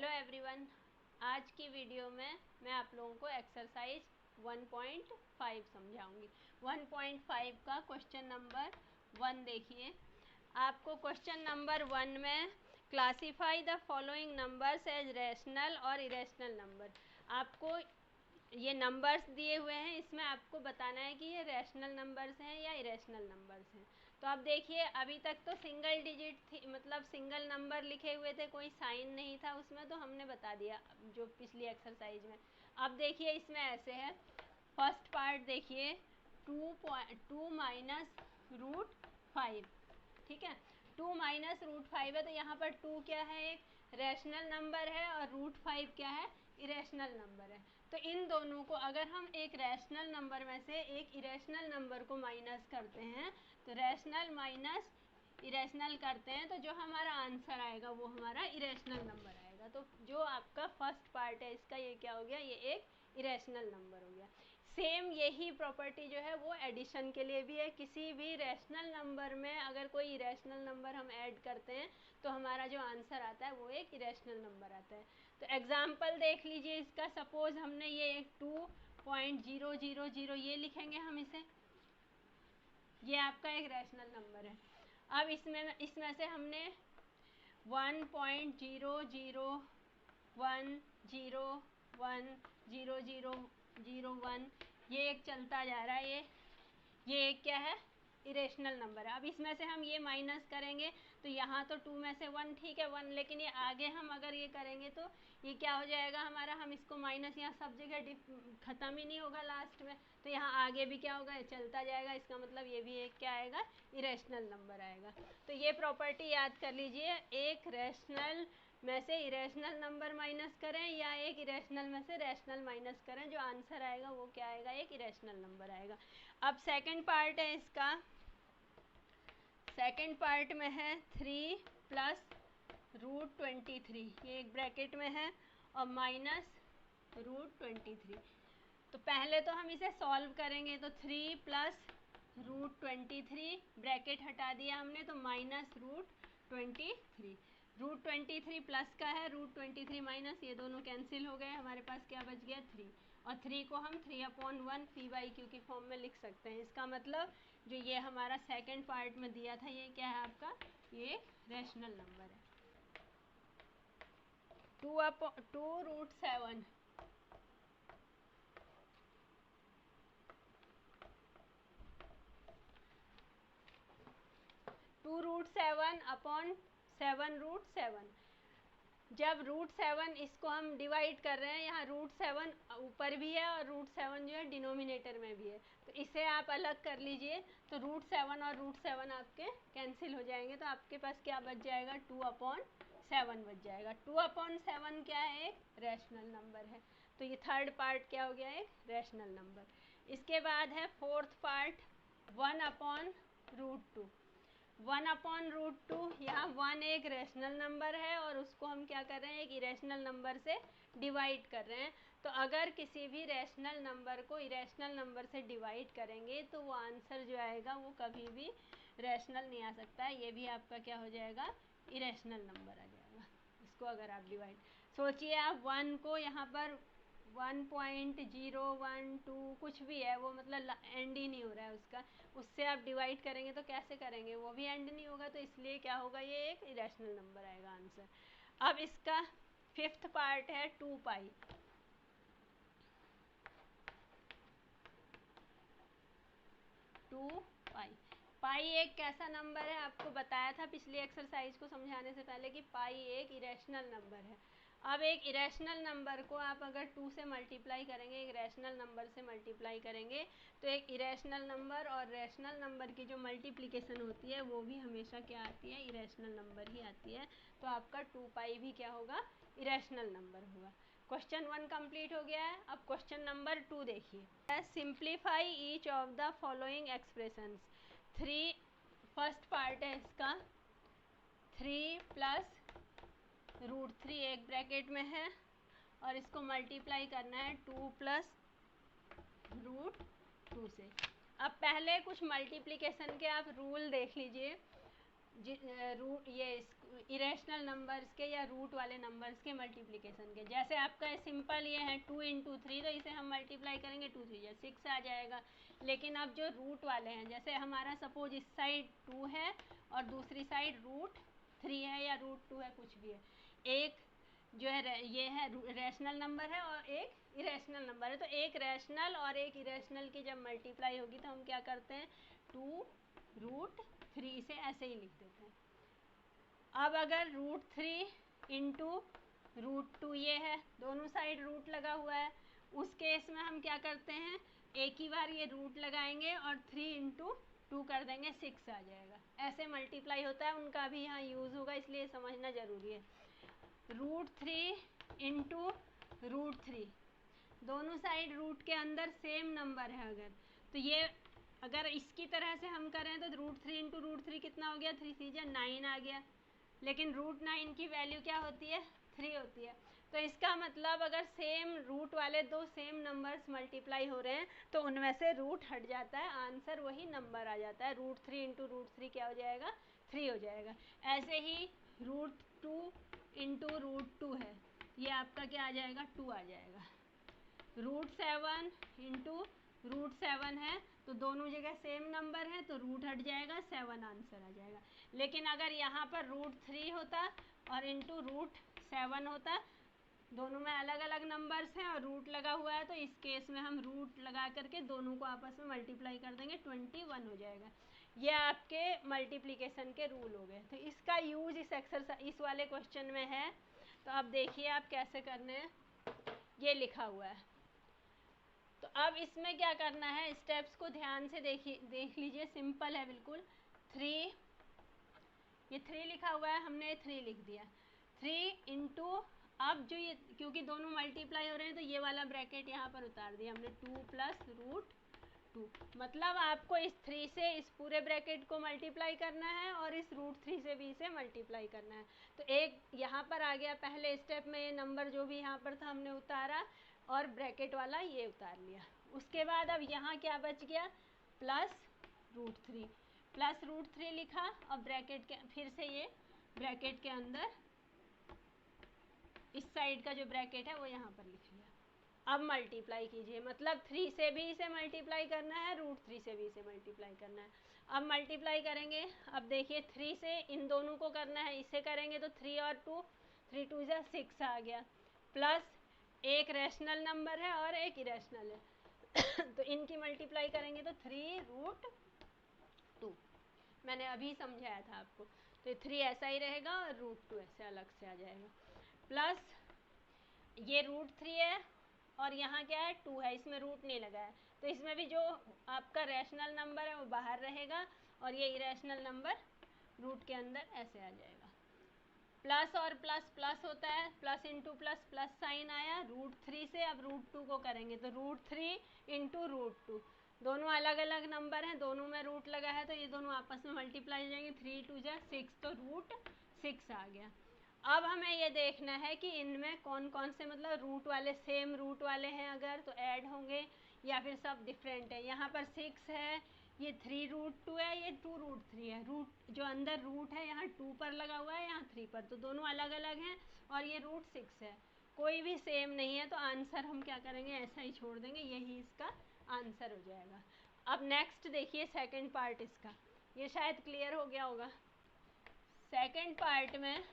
Hello everyone, आज की video में मैं आप लोगों को एक्सरसाइज 1.5 समझाऊंगी। 1.5 का क्वेश्चन नंबर 1 देखिए। आपको क्वेश्चन नंबर 1 में classify the following numbers as rational और इरेशनल नंबर, आपको ये नंबर्स दिए हुए हैं, इसमें आपको बताना है कि ये रैशनल नंबर्स हैं या इरेशनल नंबर्स हैं। तो अब देखिए, अभी तक तो सिंगल डिजिट थी, मतलब सिंगल नंबर लिखे हुए थे, कोई साइन नहीं था उसमें, तो हमने बता दिया जो पिछली एक्सरसाइज में। अब देखिए इसमें ऐसे है, फर्स्ट पार्ट देखिए 2 माइनस रूट 5, ठीक है। 2 माइनस रूट 5 है, तो यहाँ पर 2 क्या है, एक रैशनल नंबर है, और रूट 5 क्या है, इरेशनल नंबर है। तो इन दोनों को अगर हम एक रैशनल नंबर में से एक इरेशनल नंबर को माइनस करते हैं, तो रैशनल माइनस इरेशनल करते हैं, तो जो हमारा आंसर आएगा वो हमारा इरेशनल नंबर आएगा। तो जो आपका फर्स्ट पार्ट है इसका, ये क्या हो गया, ये एक इरेशनल नंबर हो गया। सेम यही प्रॉपर्टी जो है वो एडिशन के लिए भी है। किसी भी रैशनल नंबर में अगर कोई इरेशनल नंबर हम ऐड करते हैं तो हमारा जो आंसर आता है वो एक इरेशनल नंबर आता है। तो एग्जाम्पल देख लीजिए इसका। सपोज हमने ये एक 2.000 ये लिखेंगे हम इसे, ये आपका एक रैशनल नंबर है। अब इसमें से हमने 1.001010001 ये एक चलता जा रहा है, ये एक क्या है, इरेशनल नंबर है। अब इसमें से हम ये माइनस करेंगे तो यहाँ तो 2 में से 1, ठीक है 1, लेकिन ये आगे हम अगर ये करेंगे तो ये क्या हो जाएगा हमारा, हम इसको माइनस यहाँ सब जगह ख़त्म ही नहीं होगा लास्ट में, तो यहाँ आगे भी क्या होगा, चलता जाएगा। इसका मतलब ये भी एक क्या आएगा, इरेशनल नंबर आएगा। तो ये प्रॉपर्टी याद कर लीजिए, एक रैशनल में से इरेशनल नंबर माइनस करें या एक इरेशनल में से रैशनल माइनस करें, जो आंसर आएगा वो क्या आएगा, एक इरेशनल नंबर आएगा। अब सेकंड पार्ट है इसका। सेकंड पार्ट में है 3 प्लस रूट 23, ये एक ब्रैकेट में है, और माइनस रूट 23। तो पहले तो हम इसे सॉल्व करेंगे, तो 3 प्लस रूट 23 ब्रैकेट हटा दिया हमने, तो माइनस रूट 23। रूट 23 प्लस का है, रूट 23 माइनस, ये दोनों कैंसिल हो गए, हमारे पास क्या बच गया 3, और 3 को हम 3/1 p/q की फॉर्म में लिख सकते हैं। इसका मतलब जो ये हमारा सेकंड पार्ट में दिया था, ये क्या है आपका, ये रैशनल नंबर है। 2√7 2√7/7√7। जब √7 इसको हम डिवाइड कर रहे हैं, यहाँ √7 ऊपर भी है और √7 जो है डिनोमिनेटर में भी है, तो इसे आप अलग कर लीजिए। तो √7 और √7 आपके कैंसिल हो जाएंगे, तो आपके पास क्या बच जाएगा, 2/7 बच जाएगा। 2/7 क्या है, एक रैशनल नंबर है। तो ये थर्ड पार्ट क्या हो गया, एक रैशनल नंबर। इसके बाद है फोर्थ पार्ट 1/√2। 1/√2, यहाँ 1 एक रैशनल नंबर है और उसको हम क्या कर रहे हैं, एक इरेशनल नंबर से डिवाइड कर रहे हैं। तो अगर किसी भी रैशनल नंबर को इरेशनल नंबर से डिवाइड करेंगे तो वो आंसर जो आएगा वो कभी भी रैशनल नहीं आ सकता है, ये भी आपका क्या हो जाएगा, इरेशनल नंबर आ जाएगा। इसको अगर आप डिवाइड, सोचिए आप 1 को यहाँ पर 1.012 कुछ भी है वो, मतलब एंड ही नहीं हो रहा है उसका, उससे आप डिवाइड करेंगे तो कैसे करेंगे, वो भी एंड नहीं होगा, तो इसलिए क्या होगा, ये एक इरेशनल नंबर आएगा आंसर। अब इसका फिफ्थ पार्ट है 2π। 2π पाई एक कैसा नंबर है, आपको बताया था पिछली एक्सरसाइज को समझाने से पहले कि पाई एक इरेशनल नंबर है। अब एक इरेशनल नंबर को आप अगर 2 से मल्टीप्लाई करेंगे, एक रैशनल नंबर से मल्टीप्लाई करेंगे, तो एक इरेशनल नंबर और रैशनल नंबर की जो मल्टीप्लिकेशन होती है वो भी हमेशा क्या आती है, इरेशनल नंबर ही आती है। तो आपका 2π भी क्या होगा, इरेशनल नंबर होगा। क्वेश्चन 1 कंप्लीट हो गया है। अब क्वेश्चन नंबर 2 देखिए। Simplify each of the following expressions. 3 first part है इसका, 3 प्लस √3 एक ब्रैकेट में है, और इसको मल्टीप्लाई करना है 2 प्लस √2 से। अब पहले कुछ मल्टीप्लिकेशन के आप रूल देख लीजिए। रूट ये इरेशनल नंबर्स के या रूट वाले नंबर्स के मल्टीप्लिकेशन के। जैसे आपका सिंपल ये है 2 × 3, तो इसे हम मल्टीप्लाई करेंगे 2 3 या 6 आ जाएगा। लेकिन अब जो रूट वाले हैं, जैसे हमारा सपोज इस साइड 2 है और दूसरी साइड √3 है या √2 है, कुछ भी है। एक जो है ये है रैशनल नंबर है और एक इरेशनल नंबर है। तो एक रैशनल और एक इरेशनल की जब मल्टीप्लाई होगी तो हम क्या करते हैं, 2√3 से ऐसे ही लिख देते हैं। अब अगर √3 × √2 ये है, दोनों साइड रूट लगा हुआ है, उस केस में हम क्या करते हैं, एक ही बार ये रूट लगाएंगे और 3 × 2 कर देंगे, 6 आ जाएगा। ऐसे मल्टीप्लाई होता है, उनका भी यहाँ यूज़ होगा, इसलिए समझना ज़रूरी है। √3 × √3, दोनों साइड रूट के अंदर सेम नंबर है अगर, तो ये अगर इसकी तरह से हम करें तो √3 × √3 कितना हो गया, 3 3 जा 9 आ गया। लेकिन √9 की वैल्यू क्या होती है, 3 होती है। तो इसका मतलब अगर सेम रूट वाले दो सेम नंबर्स मल्टीप्लाई हो रहे हैं तो उनमें से रूट हट जाता है, आंसर वही नंबर आ जाता है। √3 × √3 क्या हो जाएगा, 3 हो जाएगा। ऐसे ही √2 × √2 है, ये आपका क्या आ जाएगा, 2 आ जाएगा। √7 × √7 है, तो दोनों जगह सेम नंबर है तो रूट हट जाएगा, 7 आंसर आ जाएगा। लेकिन अगर यहाँ पर √3 होता और इंटू √7 होता, दोनों में अलग अलग नंबर्स हैं और रूट लगा हुआ है, तो इस केस में हम रूट लगा करके दोनों को आपस में मल्टीप्लाई कर देंगे, 21 हो जाएगा। ये आपके मल्टीप्लिकेशन के रूल हो गए। तो इसका यूज इस एक्सरसाइज इस वाले क्वेश्चन में है। तो अब देखिए आप कैसे करने हैं, ये लिखा हुआ है। तो अब इसमें क्या करना है, स्टेप्स को ध्यान से देख लीजिए, सिंपल है बिल्कुल। 3, ये 3 लिखा हुआ है, हमने 3 लिख दिया। 3 × अब जो ये क्योंकि दोनों मल्टीप्लाई हो रहे हैं तो ये वाला ब्रैकेट यहाँ पर उतार दिया हमने, 2 + √2। मतलब आपको इस 3 से इस पूरे ब्रैकेट को मल्टीप्लाई करना है और इस √3 से भी इसे मल्टीप्लाई करना है। तो एक यहाँ पर आ गया, पहले स्टेप में ये नंबर जो भी यहाँ पर था हमने उतारा और ब्रैकेट वाला ये उतार लिया। उसके बाद अब यहाँ क्या बच गया, +√3, +√3 लिखा और ब्रैकेट के फिर से ये ब्रैकेट के अंदर इस साइड का जो ब्रैकेट है वो यहाँ पर लिख लिया। अब मल्टीप्लाई कीजिए, मतलब 3 से भी इसे मल्टीप्लाई करना है, √3 से भी इसे मल्टीप्लाई करना है। अब मल्टीप्लाई करेंगे, अब देखिए 3 से इन दोनों को करना है, इसे करेंगे तो 3 और 2, 3 2 जा 6 आ गया, प्लस एक रैशनल नंबर है और एक इरेशनल है तो इनकी मल्टीप्लाई करेंगे तो 3√2, मैंने अभी समझाया था आपको। तो 3 ऐसा ही रहेगा और √2 ऐसे अलग से आ जाएगा, प्लस ये √3 है और यहाँ क्या है, 2 है, इसमें रूट नहीं लगा है, तो इसमें भी जो आपका रैशनल नंबर है वो बाहर रहेगा और ये इरेशनल नंबर रूट के अंदर ऐसे आ जाएगा। प्लस और प्लस प्लस होता है, प्लस × प्लस, प्लस साइन आया √3 से। अब √2 को करेंगे तो √3 × √2, दोनों अलग अलग नंबर हैं, दोनों में रूट लगा है, तो ये दोनों आपस में मल्टीप्लाई हो जाएंगे, 3 2 जा 6, तो √6 आ गया। अब हमें ये देखना है कि इनमें कौन कौन से मतलब रूट वाले सेम रूट वाले हैं अगर, तो ऐड होंगे या फिर सब डिफरेंट है। यहाँ पर 6 है, ये 3√2 है, ये 2√3 है। रूट जो अंदर रूट है यहाँ 2 पर लगा हुआ है, यहाँ 3 पर, तो दोनों अलग अलग हैं और ये √6 है, कोई भी सेम नहीं है, तो आंसर हम क्या करेंगे, ऐसा ही छोड़ देंगे, यही इसका आंसर हो जाएगा। अब नेक्स्ट देखिए सेकंड पार्ट इसका, ये शायद क्लियर हो गया होगा। सेकंड पार्ट में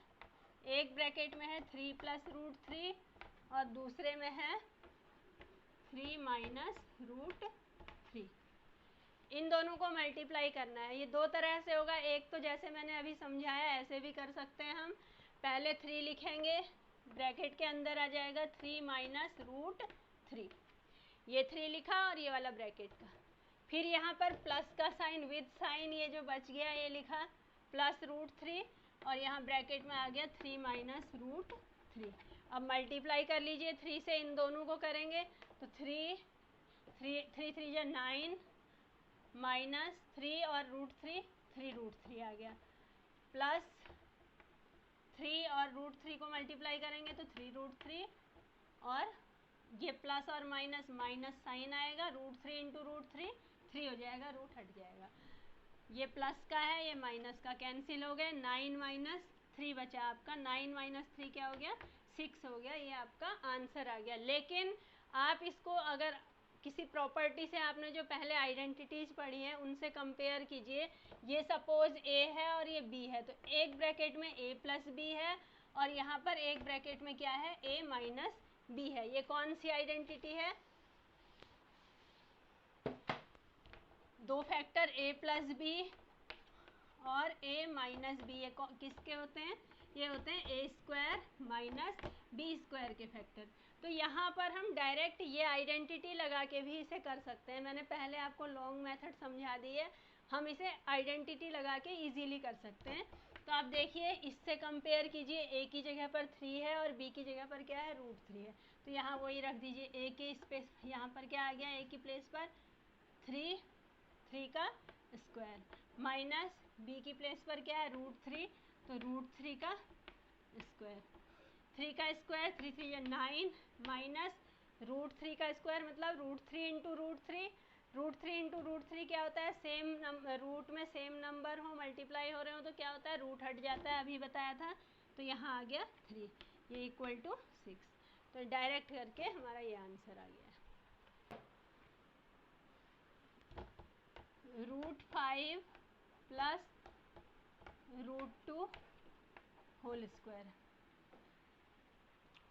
एक ब्रैकेट में है 3 + √3 और दूसरे में है 3 - √3। इन दोनों को मल्टीप्लाई करना है। ये दो तरह से होगा, एक तो जैसे मैंने अभी समझाया ऐसे भी कर सकते हैं हम। पहले 3 लिखेंगे, ब्रैकेट के अंदर आ जाएगा 3 - √3, ये 3 लिखा और ये वाला ब्रैकेट का, फिर यहाँ पर प्लस का साइन विद साइन, ये जो बच गया ये लिखा +√3 और यहाँ ब्रैकेट में आ गया 3 - √3। अब मल्टीप्लाई कर लीजिए, 3 से इन दोनों को करेंगे तो 3 3 3 जा 9 -3 और √3, 3√3 आ गया, प्लस 3 और √3 को मल्टीप्लाई करेंगे तो 3√3 और ये प्लस और माइनस माइनस साइन आएगा, √3 × √3 3 हो जाएगा, रूट हट जाएगा। ये प्लस का है, ये माइनस का, कैंसिल हो गए। 9 माइनस 3 बचा आपका, 9 माइनस 3 क्या हो गया, 6 हो गया। ये आपका आंसर आ गया। लेकिन आप इसको अगर किसी प्रॉपर्टी से, आपने जो पहले आइडेंटिटीज पढ़ी हैं उनसे कंपेयर कीजिए। ये सपोज ए है और ये बी है, तो एक ब्रैकेट में ए प्लस बी है और यहाँ पर एक ब्रैकेट में क्या है, ए माइनस बी है। ये कौन सी आइडेंटिटी है, दो फैक्टर ए प्लस बी और ए माइनस बी, ये किसके होते हैं, ये होते हैं ए स्क्वायर माइनस बी स्क्वायर के फैक्टर। तो यहाँ पर हम डायरेक्ट ये आइडेंटिटी लगा के भी इसे कर सकते हैं। मैंने पहले आपको लॉन्ग मेथड समझा दी है, हम इसे आइडेंटिटी लगा के इजीली कर सकते हैं। तो आप देखिए, इससे कंपेयर कीजिए, ए की जगह पर 3 है और बी की जगह पर क्या है, √3 है। तो यहाँ वही रख दीजिए, ए के स्पेस, यहाँ पर क्या आ गया, ए की प्लेस पर 3 का स्क्वायर, माइनस बी की प्लेस पर क्या है, √3, तो √3 का स्क्वायर। 3 का स्क्वायर, 3 3 9, माइनस √3 का स्क्वायर मतलब √3 इंटू √3। √3 इंटू √3 क्या होता है, सेम रूट में सेम नंबर हो, मल्टीप्लाई हो रहे हो तो क्या होता है, रूट हट जाता है, अभी बताया था। तो यहाँ आ गया 3, ये इक्वल टू 6। तो डायरेक्ट करके हमारा ये आंसर आ गया। √5 प्लस √2 होल स्क्वायर।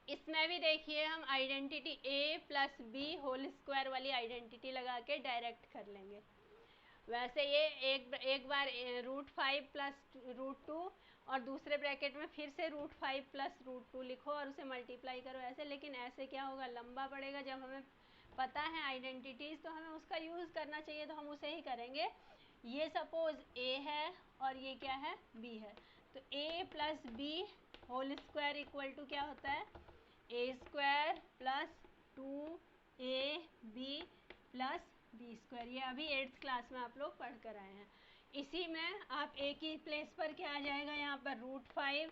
इसमें भी देखिए, हम identity a plus B whole square वाली आइडेंटिटी लगा के डायरेक्ट कर लेंगे। वैसे ये एक बार √5 प्लस √2 और दूसरे ब्रैकेट में फिर से √5 प्लस √2 लिखो और उसे मल्टीप्लाई करो ऐसे, लेकिन ऐसे क्या होगा, लंबा पड़ेगा। जब हमें पता है आइडेंटिटीज़ तो हमें उसका यूज़ करना चाहिए, तो हम उसे ही करेंगे। ये सपोज a है और ये क्या है, b है, तो a plus B whole square equal to क्या होता है, A square plus 2ab plus B square. ये अभी 8th क्लास में आप लोग पढ़ कर आए हैं। इसी में आप a की प्लेस पर क्या आ जाएगा, यहाँ पर √5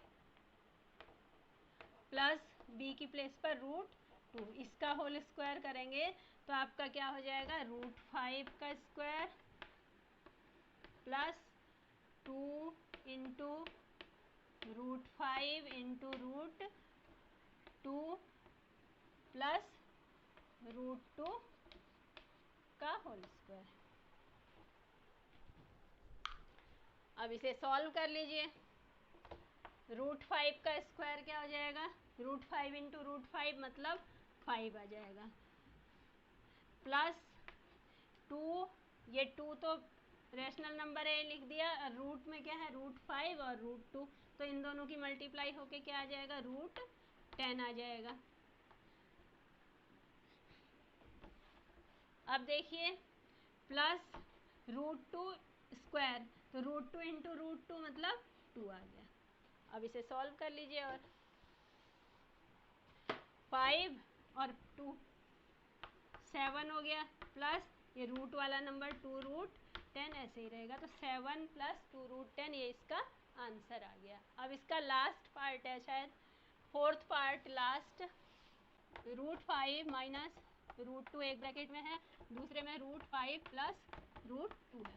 प्लस b की प्लेस पर √2, इसका होल स्क्वायर करेंगे तो आपका क्या हो जाएगा, √5 का square plus 2 into √5 into √2 plus √2 का होल स्क्वायर। अब इसे सॉल्व कर लीजिए। √5 का स्क्वायर क्या हो जाएगा, √5 इंटू √5 मतलब 5 आ जाएगा, प्लस 2, ये 2 तो रेशनल नंबर है, लिख दिया। रूट में क्या है, √5 और √2, तो इन दोनों की मल्टीप्लाई होके क्या आ जाएगा, √10 आ जाएगा। अब देखिए, प्लस √2 स्क्वायर, तो √2 इंटू √2 मतलब 2 आ गया। अब इसे सॉल्व कर लीजिए, और 5 और 2 7 हो गया, प्लस ये रूट वाला नंबर 2√10 ऐसे ही रहेगा, तो 7 प्लस 2√10, ये इसका आंसर आ गया। अब इसका लास्ट पार्ट है, शायद 4th पार्ट लास्ट, √5 माइनस √2 एक ब्रैकेट में है, दूसरे में √5 प्लस √2 है।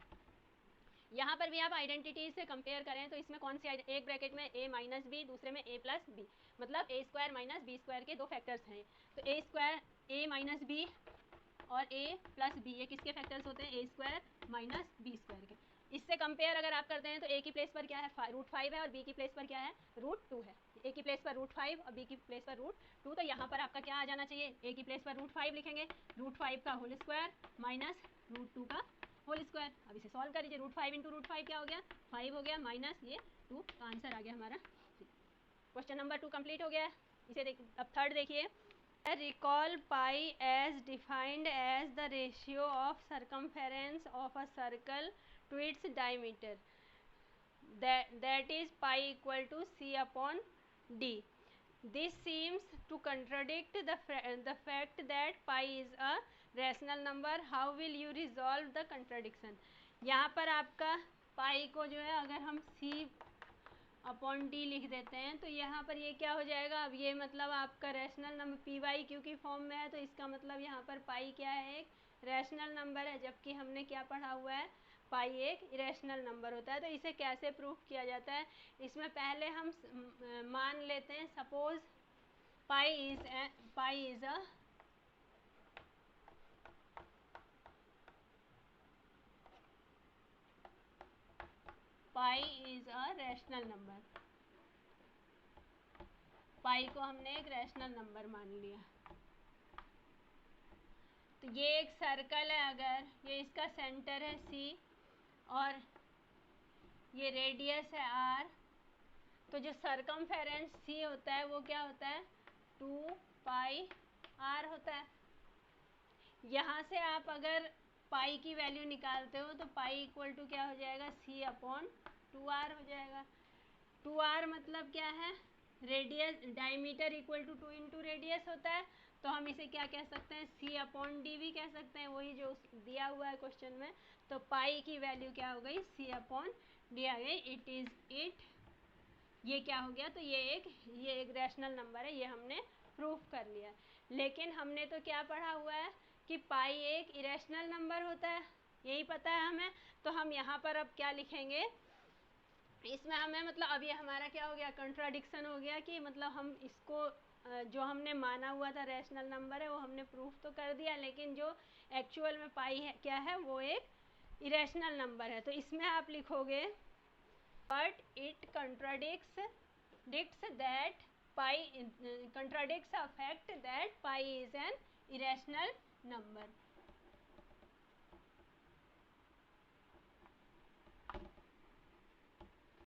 यहाँ पर भी आप आइडेंटिटी से कंपेयर करें तो इसमें कौन सी, एक ब्रैकेट में a माइनस बी, दूसरे में a प्लस बी, मतलब a square minus B square के दो फैक्टर्स हैं। तो a square, a minus B और a प्लस बी, ये किसके फैक्टर्स होते हैं, a square minus B square के। इससे कंपेयर अगर आप करते हैं तो a की प्लेस पर क्या है, √5 है, और b की प्लेस पर क्या है, √2 है। a की प्लेस पर √5 और b की प्लेस पर √2, तो यहाँ पर आपका क्या आ जाना चाहिए, a की प्लेस पर √5 लिखेंगे, √5 का होल स्क्वायर माइनस √2 का होल स्क्वायर। अब इसे सॉल्व कर लीजिए, √5 इंटू √5 क्या हो गया, 5 हो गया, माइनस ये 2 का आंसर आ गया हमारा। क्वेश्चन नंबर 2 कंप्लीट हो गया। इसे अब थर्ड देखिए, recall pi as defined as the ratio of circumference of a circle to its diameter, that is pi equal to c upon d. This seems to contradict the fact that pi is a rational number. How will you resolve the contradiction? यहाँ पर आपका पाई को जो है अगर हम c upon D लिख देते हैं तो यहाँ पर ये क्या हो जाएगा, अब ये मतलब आपका rational number P by Q की फॉर्म में है, तो इसका मतलब यहाँ पर पाई क्या है, एक रैशनल नंबर है, जबकि हमने क्या पढ़ा हुआ है, पाई एक इरेशनल नंबर होता है। तो इसे कैसे प्रूफ किया जाता है, इसमें पहले हम मान लेते हैं, suppose pi is a rational number. Pi को हमने एक रैशनल नंबर मान लिया। तो ये एक सर्कल है, अगर ये इसका सेंटर है C और ये रेडियस है R, तो जो सरकमफेरेंस C होता है वो क्या होता है, 2 पाई R होता है। यहाँ से आप अगर पाई की वैल्यू निकालते हो तो पाई इक्वल टू क्या हो जाएगा, C/2R हो जाएगा। 2R मतलब क्या है, radius, diameter equal to 2 into radius होता है। तो हम इसे क्या कह सकते हैं, C/D भी कह सकते हैं, वही जो दिया हुआ है क्वेश्चन में। तो पाई की वैल्यू क्या हो गई, C/D आ गई। इट ये क्या हो गया, तो ये एक रैशनल नंबर है, ये हमने प्रूफ कर लिया। लेकिन हमने तो क्या पढ़ा हुआ है कि पाई एक इरेशनल नंबर होता है, यही पता है हमें। तो हम यहाँ पर अब क्या लिखेंगे, इसमें हमें मतलब अब ये हमारा क्या हो गया, कंट्राडिक्शन हो गया कि मतलब हम इसको जो हमने माना हुआ था रैशनल नंबर है वो हमने प्रूफ तो कर दिया, लेकिन जो एक्चुअल में पाई है क्या है, वो एक इरेशनल नंबर है। तो इसमें आप लिखोगे but it contradicts that pi contradicts the fact that pi is an irrational number।